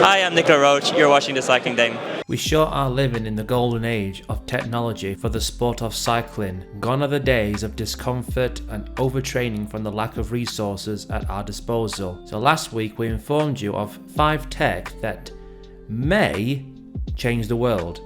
Hi, I'm Nicola Roach. You're watching The Cycling Dame. We sure are living in the golden age of technology for the sport of cycling. Gone are the days of discomfort and overtraining from the lack of resources at our disposal. So last week we informed you of 5 tech that may change the world.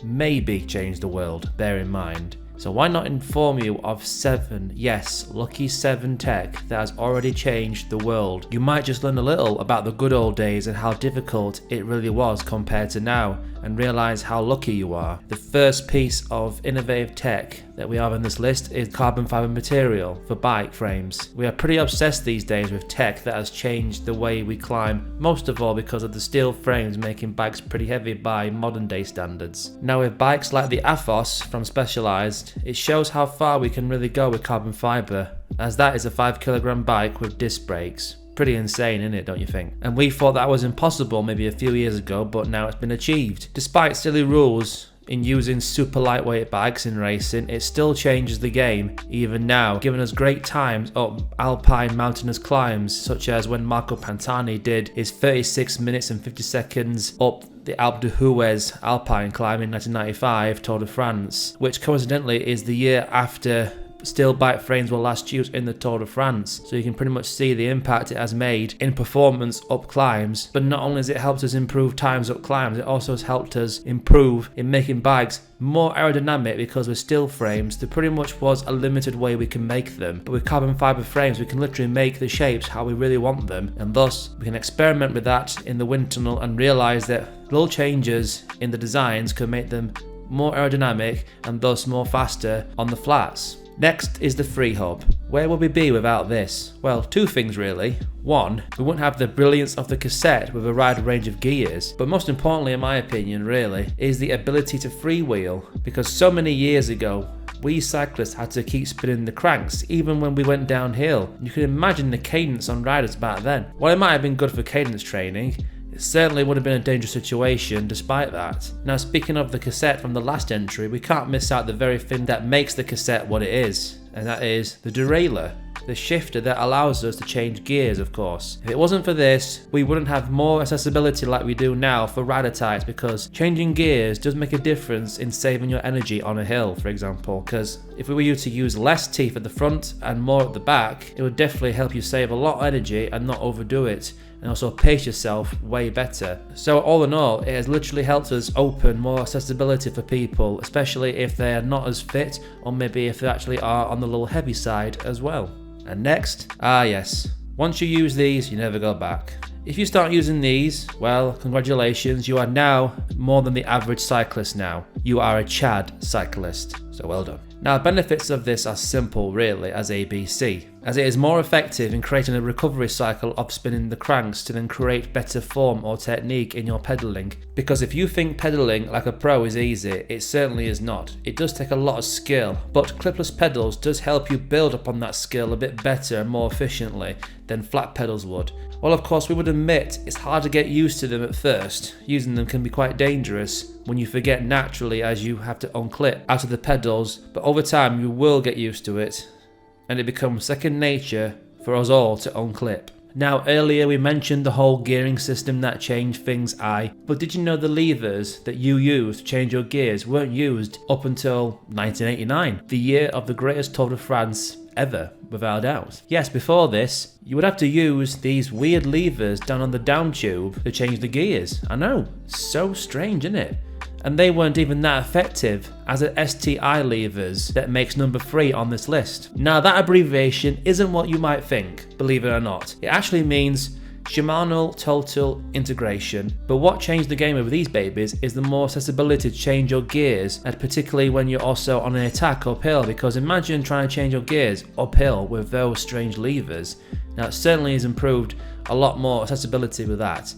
Maybe change the world, bear in mind. So why not inform you of 7, yes, lucky 7 tech that has already changed the world. You might just learn a little about the good old days and how difficult it really was compared to now, and realize how lucky you are. The first piece of innovative tech that we have on this list is carbon fiber material for bike frames. We are pretty obsessed these days with tech that has changed the way we climb, most of all because of the steel frames making bikes pretty heavy by modern day standards. Now with bikes like the Athos from Specialized, it shows how far we can really go with carbon fiber, as that is a 5kg bike with disc brakes. Pretty insane, isn't it, don't you think? And we thought that was impossible maybe a few years ago, but now it's been achieved. Despite silly rules in using super lightweight bikes in racing, it still changes the game even now, giving us great times up alpine mountainous climbs, such as when Marco Pantani did his 36 minutes and 50 seconds up the Alpe d'Huez alpine climb in 1995 Tour de France, which coincidentally is the year after steel bike frames were last used in the Tour de France, so you can pretty much see the impact it has made in performance up climbs. But not only has it helped us improve times up climbs, it also has helped us improve in making bikes more aerodynamic, because with steel frames there pretty much was a limited way we can make them, but with carbon fiber frames we can literally make the shapes how we really want them, and thus we can experiment with that in the wind tunnel and realize that little changes in the designs can make them more aerodynamic and thus more faster on the flats. Next is the free hub. Where would we be without this? Well, 2 things really. 1, we wouldn't have the brilliance of the cassette with a wide range of gears, but most importantly in my opinion really, is the ability to freewheel, because so many years ago we cyclists had to keep spinning the cranks even when we went downhill. You can imagine the cadence on riders back then. While it might have been good for cadence training, it certainly would have been a dangerous situation despite that. Now speaking of the cassette from the last entry, we can't miss out the very thing that makes the cassette what it is, and that is the derailleur, the shifter that allows us to change gears, of course. If it wasn't for this, we wouldn't have more accessibility like we do now for rider types, because changing gears does make a difference in saving your energy on a hill, for example, because if we were you to use less teeth at the front and more at the back, it would definitely help you save a lot of energy and not overdo it, and also pace yourself way better. So all in all, it has literally helped us open more accessibility for people, especially if they are not as fit, or maybe if they actually are on the little heavy side as well. And next, yes, once you use these, you never go back. If you start using these, well, congratulations, you are now more than the average cyclist now. You are a Chad cyclist, so well done. Now, the benefits of this are simple really as ABC, as it is more effective in creating a recovery cycle of spinning the cranks to then create better form or technique in your pedaling. Because if you think pedaling like a pro is easy, it certainly is not. It does take a lot of skill, but clipless pedals does help you build upon that skill a bit better and more efficiently than flat pedals would. Well, of course, we would admit it's hard to get used to them at first. Using them can be quite dangerous when you forget naturally, as you have to unclip out of the pedals, but over time you will get used to it and it becomes second nature for us all to unclip. Now earlier we mentioned the whole gearing system that changed things, but did you know the levers that you use to change your gears weren't used up until 1989, the year of the greatest Tour de France ever, without a doubt. Yes, before this, you would have to use these weird levers down on the down tube to change the gears. I know, so strange, isn't it? And they weren't even that effective as the STI levers that makes number 3 on this list. Now that abbreviation isn't what you might think, believe it or not. It actually means Shimano Total Integration, but what changed the game with these babies is the more accessibility to change your gears, and particularly when you're also on an attack uphill, because imagine trying to change your gears uphill with those strange levers. Now it certainly has improved a lot more accessibility with that.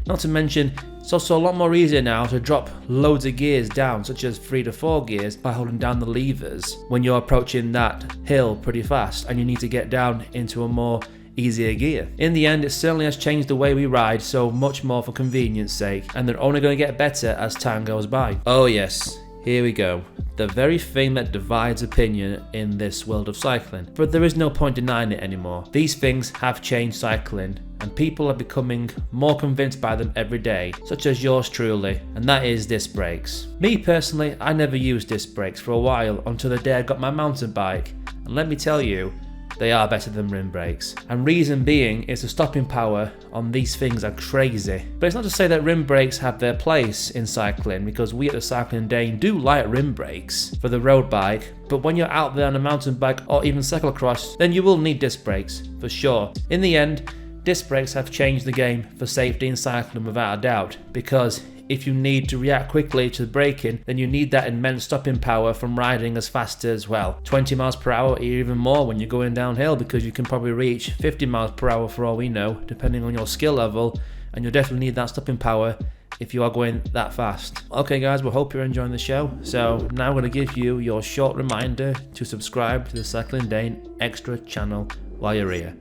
Not to mention, it's also a lot more easier now to drop loads of gears down, such as 3 to 4 gears, by holding down the levers when you're approaching that hill pretty fast and you need to get down into a more easier gear. In the end, it certainly has changed the way we ride so much more for convenience sake, and they're only going to get better as time goes by. Oh yes, Here we go. The very thing that divides opinion in this world of cycling. But there is no point denying it anymore. These things have changed cycling, and people are becoming more convinced by them every day, such as yours truly, and that is disc brakes. Me personally, I never used disc brakes for a while until the day I got my mountain bike, and let me tell you, they are better than rim brakes. And reason being is the stopping power on these things are crazy. But it's not to say that rim brakes have their place in cycling, because we at the Cycling Dane do like rim brakes for the road bike, but when you're out there on a mountain bike or even cyclocross, then you will need disc brakes, for sure. In the end, disc brakes have changed the game for safety in cycling without a doubt, because if you need to react quickly to braking, then you need that immense stopping power from riding as fast as, well, 20 miles per hour or even more when you're going downhill, because you can probably reach 50 miles per hour for all we know, depending on your skill level, and you'll definitely need that stopping power if you are going that fast. Okay guys, we hope you're enjoying the show. So now I'm going to give you your short reminder to subscribe to the Cycling Dane Extra channel while you're here.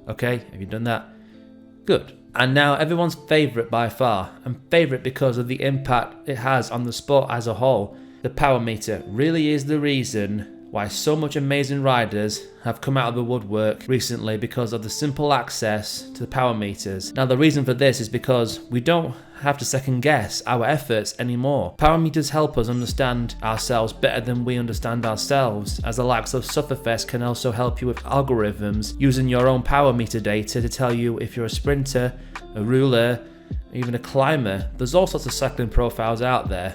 Okay, have you done that? Good. And now everyone's favourite by far, and favourite because of the impact it has on the sport as a whole. The power meter really is the reason why so much amazing riders have come out of the woodwork recently, because of the simple access to the power meters. Now the reason for this is because we don't have to second guess our efforts anymore. Power meters help us understand ourselves better than we understand ourselves, as the likes of Sufferfest can also help you with algorithms using your own power meter data to tell you if you're a sprinter, a rouleur, even a climber. There's all sorts of cycling profiles out there,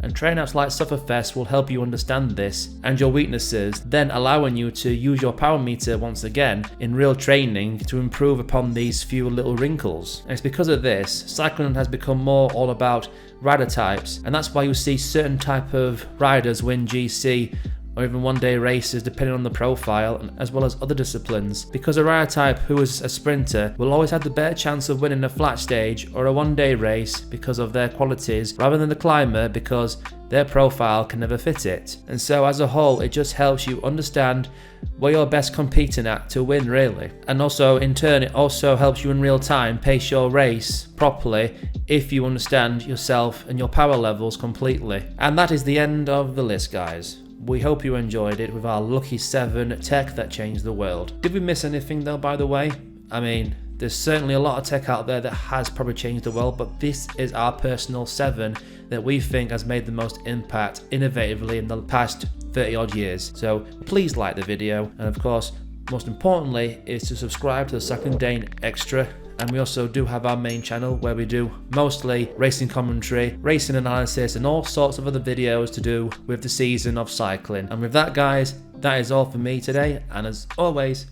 and train apps like Sufferfest will help you understand this and your weaknesses, then allowing you to use your power meter once again in real training to improve upon these few little wrinkles. And it's because of this, cycling has become more all about rider types, and that's why you see certain type of riders win GC or even one-day races depending on the profile, as well as other disciplines, because a rider type who is a sprinter will always have the better chance of winning a flat stage or a one-day race because of their qualities, rather than the climber because their profile can never fit it. And so as a whole, it just helps you understand where you're best competing at to win, really. And also in turn, it also helps you in real time pace your race properly if you understand yourself and your power levels completely. And that is the end of the list, guys. We hope you enjoyed it with our lucky 7 tech that changed the world. Did we miss anything though, by the way? I mean, there's certainly a lot of tech out there that has probably changed the world, but this is our personal 7 that we think has made the most impact innovatively in the past 30 odd years. So please like the video, and of course, most importantly, is to subscribe to the Cycling Dane Extra. And we also do have our main channel where we do mostly racing commentary, racing analysis, and all sorts of other videos to do with the season of cycling. And with that, guys, that is all for me today. And as always,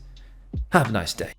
have a nice day.